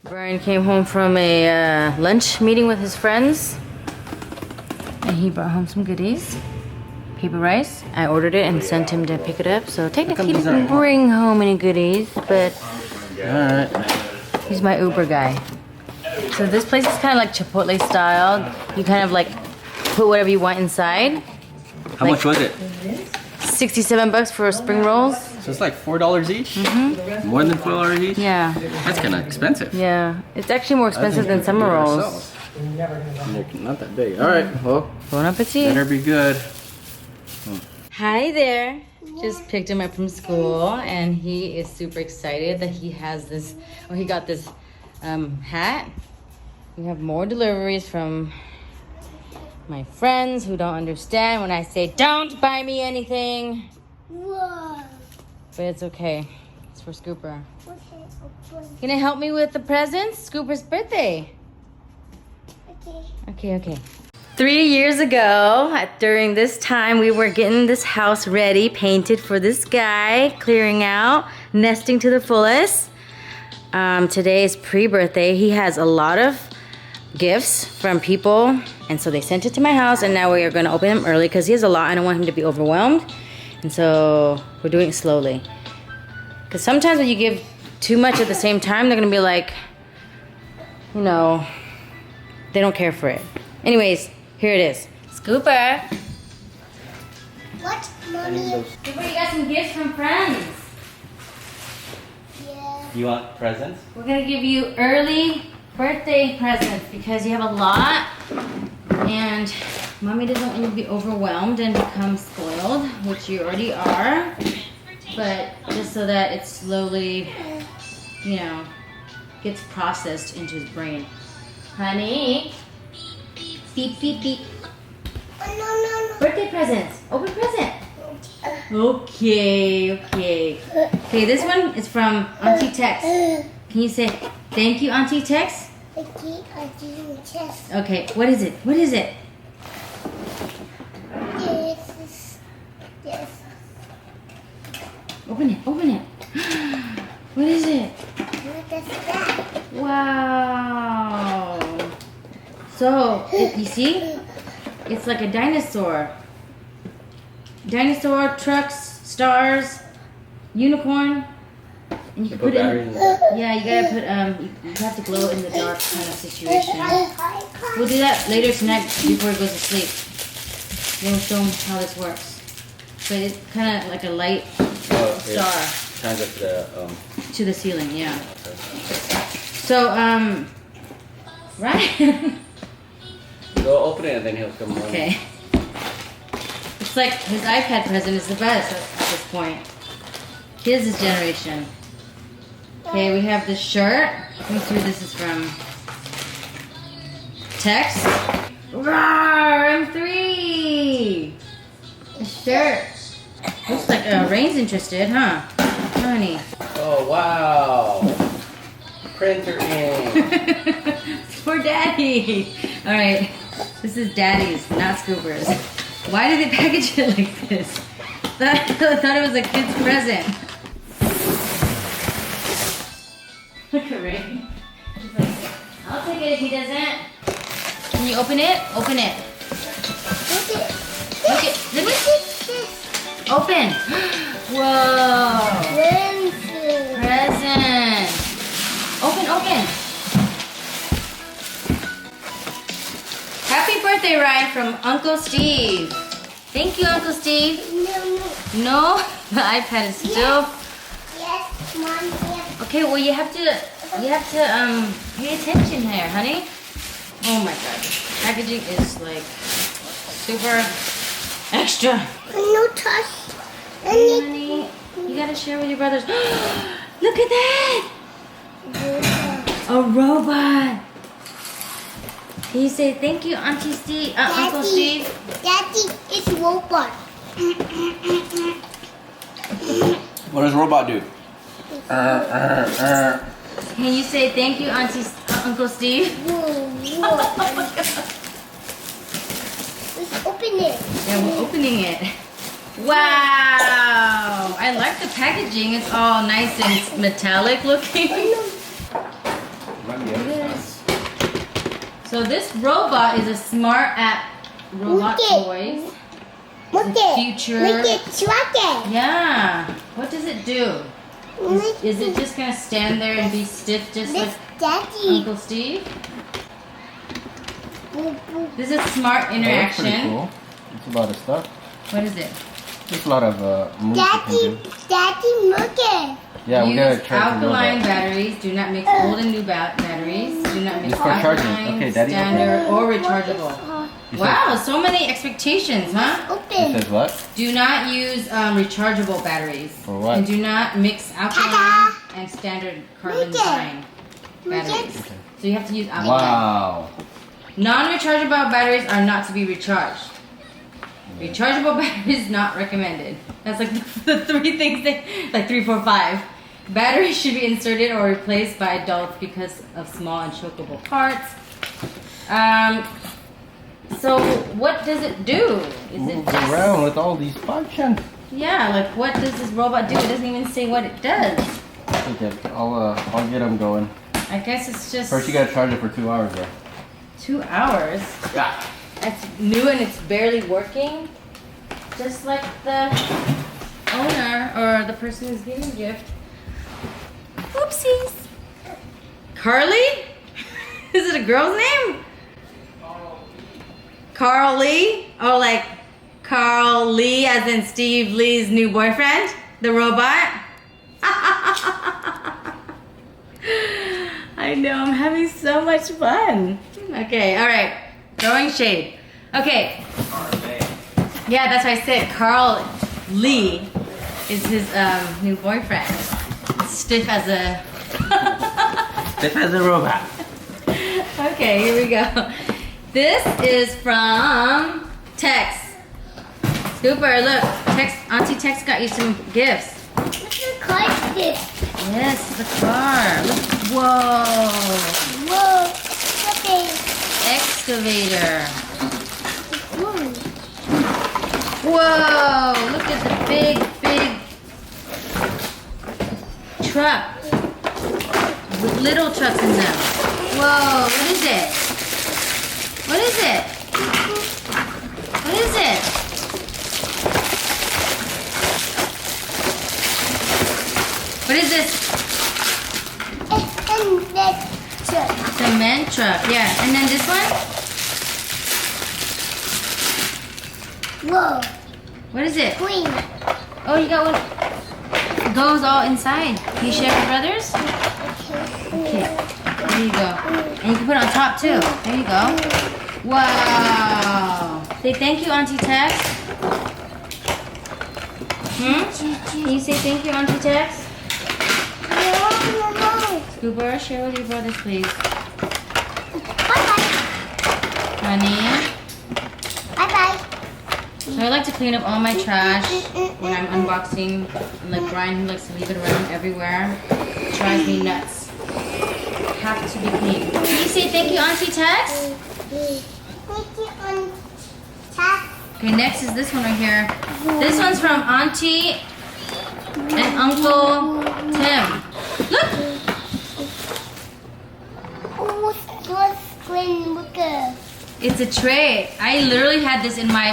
Brian came home from a lunch meeting with his friends and he brought home some goodies. Paper rice. I ordered it and sent him to pick it up. So technically he didn't bring home any goodies, but he's my Uber guy. So this place is kind of like Chipotle style. You kind of like put whatever you want inside. How much was it? 67 bucks for spring rolls. So it's like $4 each? Mm-hmm. More than $4 each? Yeah. That's kind of expensive. Yeah. It's actually more expensive than summer rolls. They're not that big. All right, well, Bon appetit. better be good. Hi there. Just picked him up from school and he is super excited that he has this, or he got this hat. We have more deliveries from my friends who don't understand when I say don't buy me anything. Whoa. But it's okay. It's for Scooper. Okay. Gonna help me with the presents? Scooper's birthday. Okay. Okay. 3 years ago, during this time, we were getting this house ready, painted for this guy, clearing out, nesting to the fullest. Today is pre-birthday. He has a lot of gifts from people, and so they sent it to my house, and now we are going to open them early because he has a lot. I don't want him to be overwhelmed, and so we're doing it slowly. Because sometimes when you give too much at the same time, they're going to be like, you know, they don't care for it. Anyways, here it is. Scooper. What, Mommy? Scooper, you got some gifts from friends. Yeah. You want presents? We're going to give you early birthday presents because you have a lot. And Mommy doesn't want you to be overwhelmed and become spoiled, which you already are. But just so that it slowly, you know, gets processed into his brain. Honey. Beep, beep, beep. Oh, no. Birthday presents. Open present. Okay. Okay, this one is from Auntie Tex. Can you say, thank you, Auntie Tex? Okay, I do chest. Okay, what is it? What is it? Yes. Open it. What is it? What is that? Wow. So, you see? It's like a dinosaur. Dinosaur, trucks, stars, unicorn. And you can put it in. Yeah, you gotta put, you have to glow in the dark kind of situation. We'll do that later tonight before he goes to sleep. We'll show him how this works. But it's kind of like a light star. Kind of To the ceiling, yeah. So, Ryan. Go open it and then he'll come home. Okay. It's like his iPad present is the best at this point. His is generation. Okay, we have this shirt. Let me see who this is from. Tex. Rawr, M3. A shirt. Looks like Rain's interested, huh? Honey. Oh, wow. Printer ink. For Daddy. All right. This is Daddy's, not Scooper's. Why did they package it like this? I thought it was a kid's present. Look at Ray. He's like, I'll take it if he doesn't. Can you open it? Open it. Look at this. Open. Whoa. Present. Open. Happy birthday, Ryan, from Uncle Steve. Thank you, Uncle Steve. No? The iPad is still... Yes, Mom. Yes. Okay, well you have to pay attention here, honey. Oh my god. This packaging is like super extra. No touch. Honey, you gotta share with your brothers. Look at that! A robot. Can you say thank you, Auntie Steve, Uncle Steve? Daddy, it's robot. What does robot do? Can you say thank you, Uncle Steve? Whoa. Let's open it. Yeah, we're opening it. Wow! I like the packaging. It's all nice and metallic looking. Might be other size. So this robot is a smart app robot Okay. toys. Look The it. future. Look it. Track it. Yeah. What does it do? Look Is it just gonna stand there and be stiff just like this, Daddy. Uncle Steve? Boop, boop. This is smart Oh, that's pretty interaction. cool. It's a lot of stuff. What is it? There's a lot of moves you can Daddy, do. Daddy, look it. Yeah, we gotta Use charge the alkaline robot. batteries. Do not mix old and new batteries. Do not mix It's for charging. alkaline, Okay, Daddy, standard, or rechargeable. You Wow, so many expectations, huh? It Open. says what? Do not use rechargeable batteries. For what? And do not mix alkaline Ta-da! and standard carbon Look it. fine batteries. Look it. So you have to use alkaline. Wow. Non-rechargeable batteries are not to be recharged. Rechargeable batteries not recommended. That's like the three things like 3, 4, 5. Batteries should be inserted or replaced by adults because of small and chokeable parts. So what does it do? Is it Moves around with all these functions. Yeah, like what does this robot do? It doesn't even say what it does. Okay, I'll get them going. I guess it's just First, you gotta charge it for 2 hours though. 2 hours. Yeah. It's new and it's barely working. Just like the owner or the person who's giving the gift. Oopsies. Carly? Is it a girl's name? Carl Lee? Oh, like Carl Lee as in Steve Lee's new boyfriend? The robot? I know, I'm having so much fun. Okay, all right. Throwing shade. Okay. Yeah, that's what I said. Carl Lee is his new boyfriend. Stiff as a... Stiff as a robot. Okay, here we go. This is from Tex. Scooper, look. Auntie Tex got you some gifts. What's the card this? Yes, the car. Look. Whoa. Whoa. Something. Excavator. Ooh. Whoa. Look at the big truck. With little trucks in them. Whoa. What is it? What is it? What is it? What is this? And that truck. Cement truck. Yeah. And then this one? Whoa. What is it? Green. Oh, you got one. It goes all inside. Can you share with brothers? Okay. There you go. And you can put it on top too. There you go. Wow. Say thank you, Auntie Tex. Can you say thank you, Auntie Tex? No. Scooper, share with your brothers, please. Bye-bye. Honey. Bye-bye. So I like to clean up all my trash when I'm unboxing. And like Brian, he likes to leave it around everywhere. It drives me nuts. Have to be clean. Can you say thank you, Auntie Tex? Thank you on tap. Okay, next is this one right here. This one's from Auntie and Uncle Tim. Look! Oh, what's green looker? It's a tray. I literally had this in my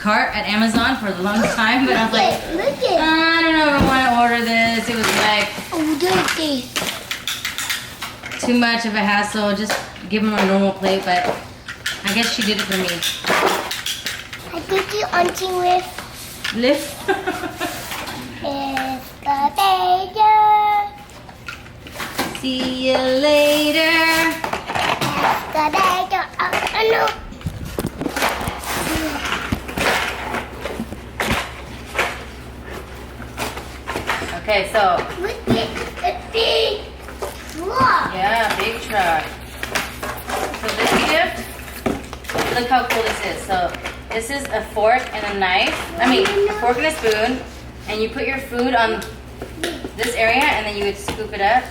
cart at Amazon for a long time, but I was like, Look it. I don't know if I want to order this. It was like Oh, look it. too much of a hassle. Just give them a normal plate, but I guess she did it for me. I think you auntie with Lift. excavator. See you later. Excavator. Oh, no. Okay, so Look at the big truck. yeah, big truck. So this gift, look how cool this is. So this is a fork and a knife. I mean, a fork and a spoon, and you put your food on this area, and then you would scoop it up.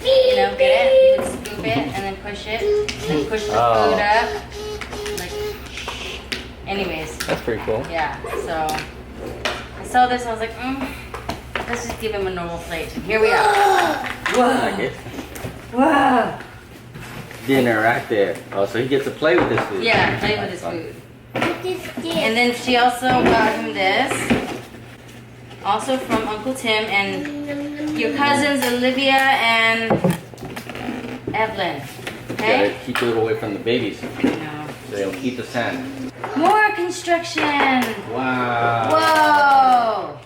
You know, get it? You would scoop it and then push it, then push the food up. Like, anyways, That's pretty cool. yeah. So I saw this, I was like, let's just give him a normal plate. And here we are. I like it. Wow. Dinner right there. Oh, so he gets to play with this food. Yeah, play with his food. And then she also got him this. Also from Uncle Tim and your cousins Olivia and Evelyn. Okay? Gotta keep it away from the babies so No. they don't eat the sand. More construction. Wow. Whoa.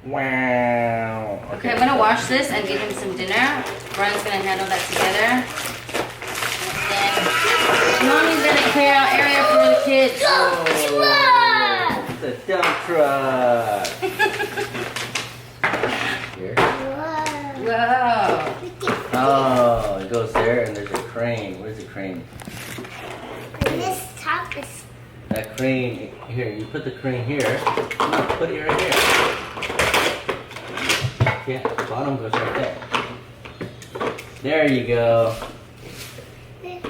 Wow. Okay, I'm gonna wash this and give him some dinner. Brian's gonna handle that together. And then Mommy's gonna clear out area for the kids. The dump truck. Here. Whoa. Oh, it goes there and there's a crane. Where's the crane? This top is. That crane, here, you put the crane here. Put it right here. Yeah, the bottom goes right there. There you go. That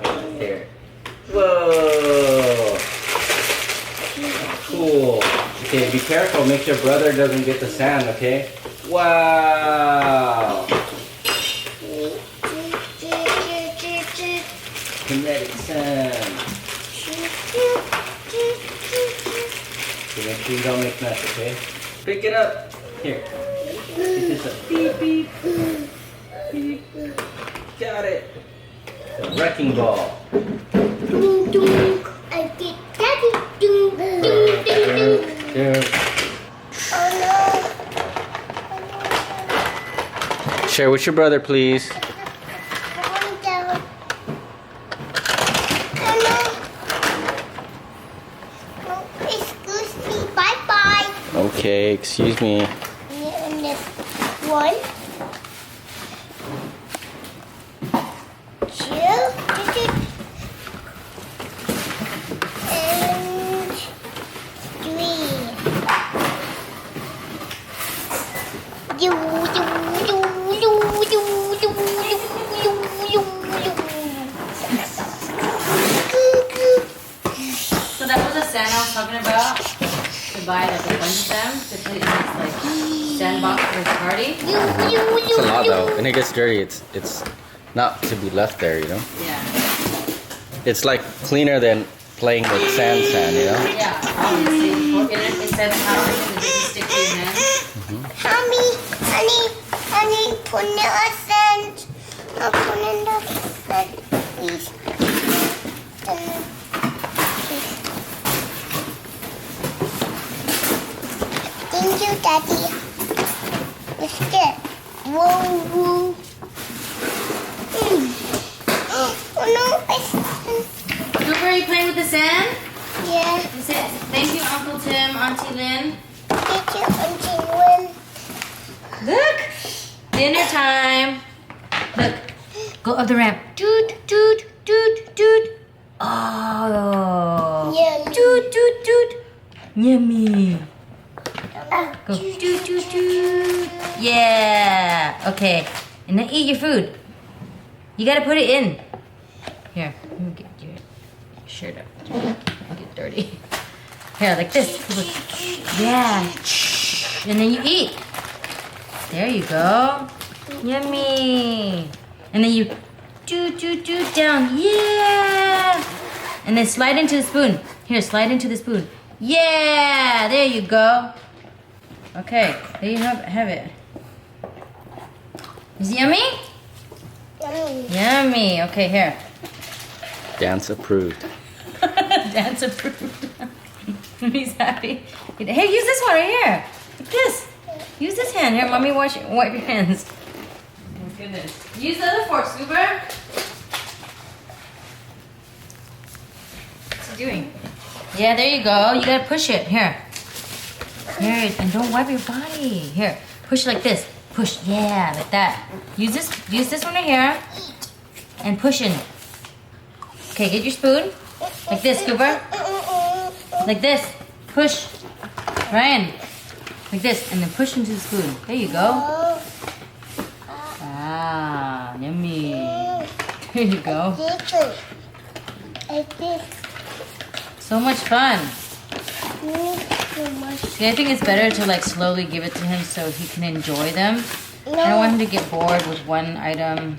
one right there. Whoa! Cool. Okay, be careful. Make sure brother doesn't get the sand, okay? Wow! Kinetic sand. So make sure you don't make mess, okay? Pick it up. Here. Pick this up. Beep, beep. Beep. Got it. The wrecking ball. I did daddy. Oh no. Share with your brother, please. Excuse me. Bye bye. Okay, excuse me. And this one. Two. And three. So that was a sand I was talking about. To buy like a bunch of them to put in this like sandbox for his party. It's a lot though. When it gets dirty, it's not to be left there, you know? Yeah. It's like cleaner than playing with sand, you know? Yeah, obviously. Instead of powder, you just stick to your hands. Mommy, honey, put in the sand. I'll put in the sand, please. Thank you, Daddy. It's good. Whoa, whoa. Oh no, Cooper, are you playing with the sand? yeah. You said, thank you, Uncle Tim, Auntie Lynn. Thank you, Auntie Lynn. Look! Dinner time. Look. Go up the ramp. Doot, doot, doot, doot. Oh. Yummy. Doot, doot, doot. Yummy. Go. Doot, Doot, doot, doot. Yeah. Okay. And then eat your food. You gotta put it in. Here. Let me get your shirt up. Get dirty. Here, like this. Yeah. And then you eat. There you go. Yummy. And then you do down. Yeah. And then slide into the spoon. Here, slide into the spoon. Yeah. There you go. Okay. There you have it. Is it yummy? Yummy. Yummy. Okay, here. Dance approved. Dance approved. He's happy. Hey, use this one right here. Like this. Use this hand. Here, mommy, wipe your hands. Oh, goodness. Use the other fork, Scooper. What's he doing? Yeah, there you go. You gotta push it. Here. Here, and don't wipe your body. Here, push like this. Push. Yeah, like that. Use this one right here. And push in. Okay, get your spoon. Like this, Scooper. Like this. Push. Ryan. Like this. And then push into the spoon. There you go. Ah, yummy. There you go. So much fun. See, I think it's better to like slowly give it to him so he can enjoy them. I don't want him to get bored with one item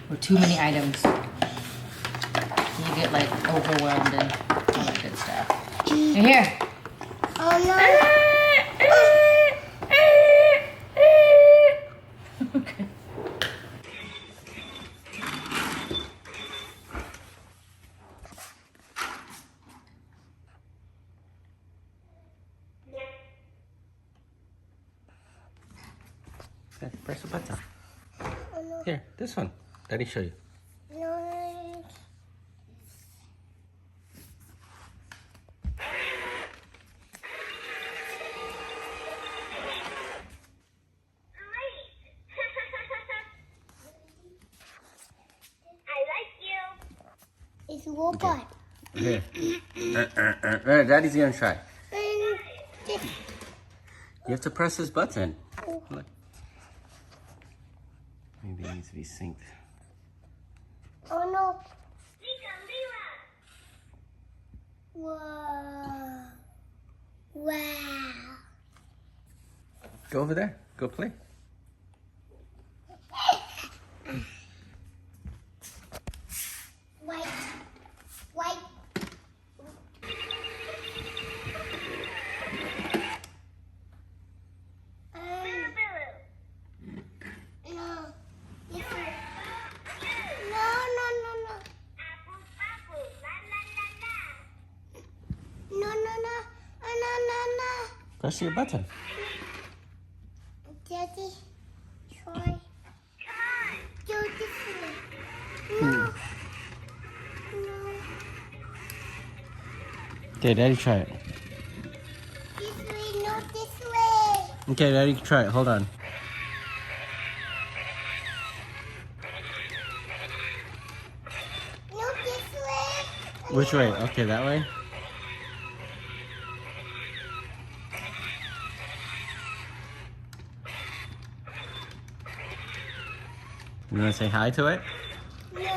or too many items. You get like overwhelmed and all that good stuff. Here. Oh no. Okay. Okay, press the button. Oh no. Here, this one. Daddy show you. No. It's robot. Here. Daddy's gonna try. And this. You have to press this button. Look. Maybe it needs to be synced. Oh no. Wow. Wow. Go over there. Go play. White. White. No. This one. No, no, no, no. No, no, no. No, no, no. Press your button. Daddy, try. Do this way. No. No. Okay, Daddy, try it. This way, not this way. Okay, Daddy, try it. Hold on. Not this way. Which way? Okay, that way. You want to say hi to it? No, no.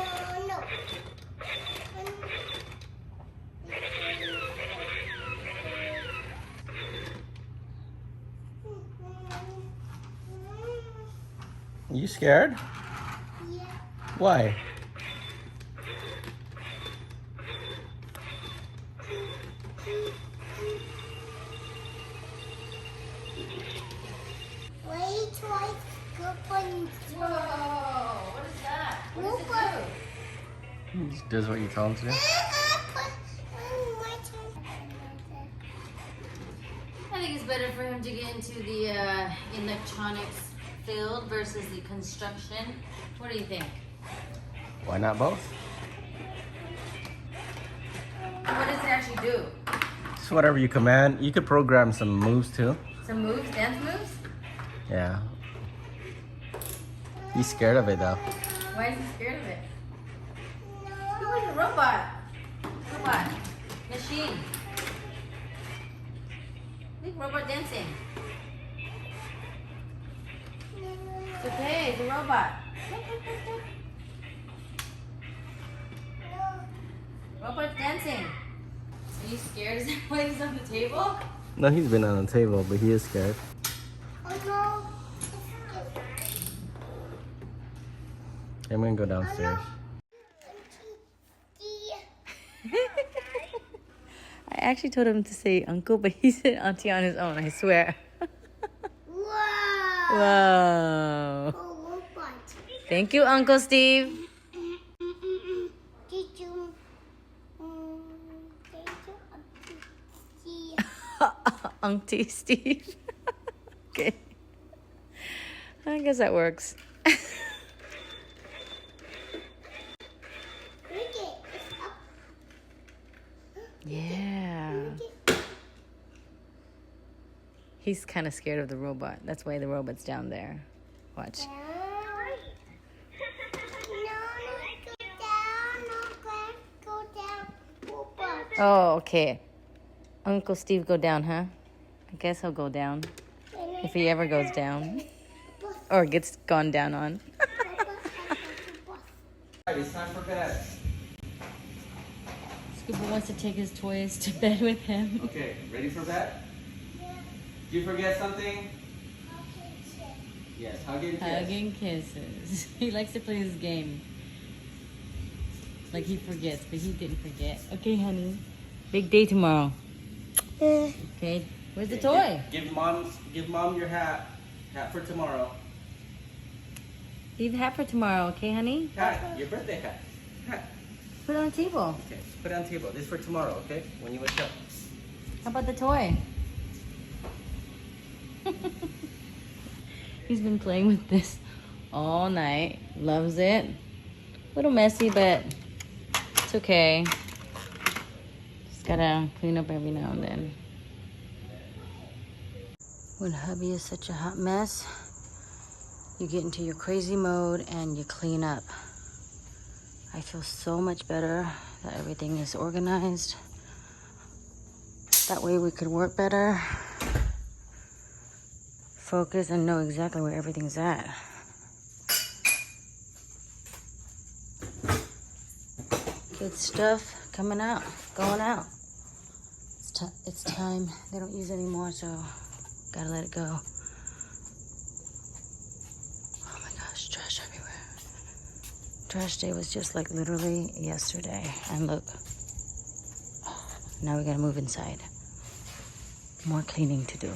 Are you scared? Yeah. Why? Wait, try open. Whoa, what is that? What does Robot. it He just does what you tell him to do. My turn. do? I think it's better for him to get into the electronics field versus the construction. What do you think? Why not both? What does it actually do? Just whatever you command. You could program some moves too. Some moves, dance moves? Yeah. He's scared of it though. Why is he scared of it? Look like a robot. Robot. Machine. Look, robot dancing. It's okay, it's a robot. Robot's dancing. Are you scared? Is that why he's on the table? No, he's been on the table, but he is scared. Oh no. I'm gonna go downstairs. I actually told him to say uncle, but he said auntie on his own, I swear. Wow. Whoa. Oh, robot. Thank you, Uncle Steve. Did you? Thank you, Auntie Steve. Okay. I guess that works. Look it. It's up. Yeah. He's kind of scared of the robot. That's why the robot's down there. Watch. No, go down. Robot. Oh, okay. Uncle Steve go down, huh? I guess he'll go down. If he ever goes down. Or gets gone down on. Alright, it's time for bed. Scooper wants to take his toys to bed with him. Okay, ready for bed? Did you forget something? Yes, hug and kiss. Hug and kisses. He likes to play this game. Like he forgets, but he didn't forget. Okay, honey. Big day tomorrow. Okay. Where's the toy? Give mom your hat. Hat for tomorrow. Leave the hat for tomorrow, okay, honey? Hat, your birthday hat. Hat. Put it on the table. Okay, put it on the table. This is for tomorrow, okay? When you wake up. How about the toy? He's been playing with this all night. Loves it. A little messy, but it's okay. Just gotta clean up every now and then. When hubby is such a hot mess, you get into your crazy mode and you clean up. I feel so much better that everything is organized. That way we could work better, focus, and know exactly where everything's at. Good stuff coming out, going out. It's time. They don't use it anymore, so gotta let it go. Oh my gosh, trash everywhere. Trash day was just like literally yesterday. And look, now we gotta move inside. More cleaning to do.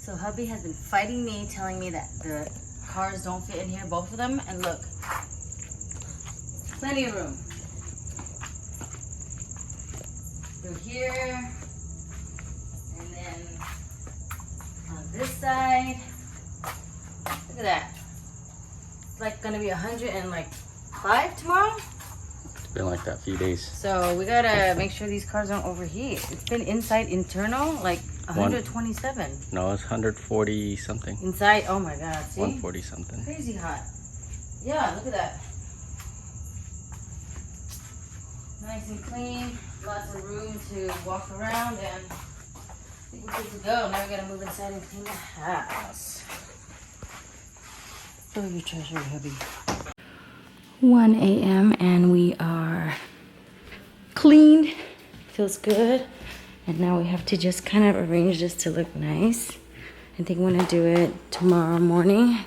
So hubby has been fighting me, telling me that the cars don't fit in here, both of them. And look, plenty of room. Through here, and then on this side. Look at that. It's like gonna be 105 tomorrow. It's been like that a few days. So we gotta make sure these cars don't overheat. It's been inside internal, like 127. No, it's 140 something. Inside, oh my god, see? 140 something. Crazy hot. Yeah, look at that. Nice and clean. Lots of room to walk around, and I think we're good to go. Now we gotta move inside and clean the house. Throw your trash away, hubby. 1 a.m. and we are cleaned. Feels good. And now we have to just kind of arrange this to look nice. I think I'm gonna do it tomorrow morning.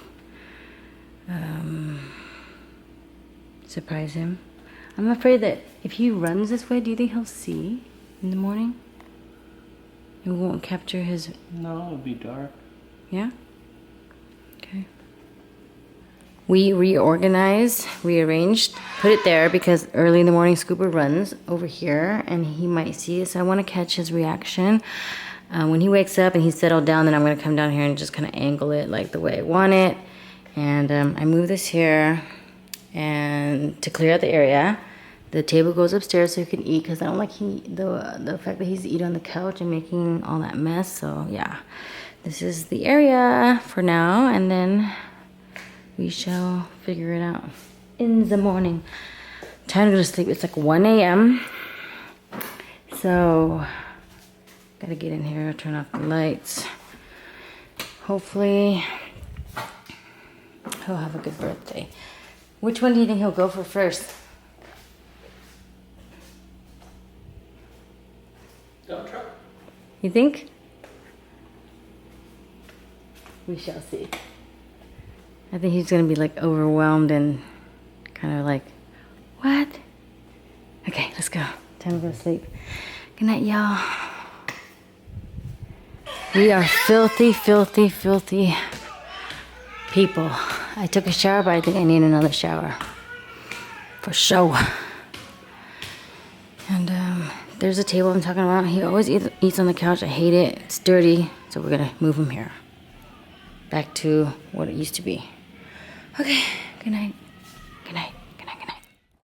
Surprise him. I'm afraid that if he runs this way, do you think he'll see in the morning? It won't capture his... No, it'll be dark. Yeah? Okay. We reorganized, rearranged, put it there because early in the morning Scooper runs over here and he might see it. So I want to catch his reaction. When he wakes up and he's settled down, then I'm going to come down here and just kind of angle it like the way I want it. And I move this here and to clear out the area. The table goes upstairs so he can eat because I don't like the fact that he's eating on the couch and making all that mess. So yeah, this is the area for now, and then we shall figure it out in the morning. Time to go to sleep. It's like 1 a.m. So gotta get in here, turn off the lights. Hopefully he'll have a good birthday. Which one do you think he'll go for first? Don't try. You think? We shall see. I think he's gonna be like overwhelmed and kind of like, what? Okay, let's go. Time to go to sleep. Good night, y'all. We are filthy, filthy, filthy people. I took a shower, but I think I need another shower. For sure. And there's a table I'm talking about. He always eats on the couch. I hate it. It's dirty. So we're gonna move him here. Back to what it used to be. Okay, good night.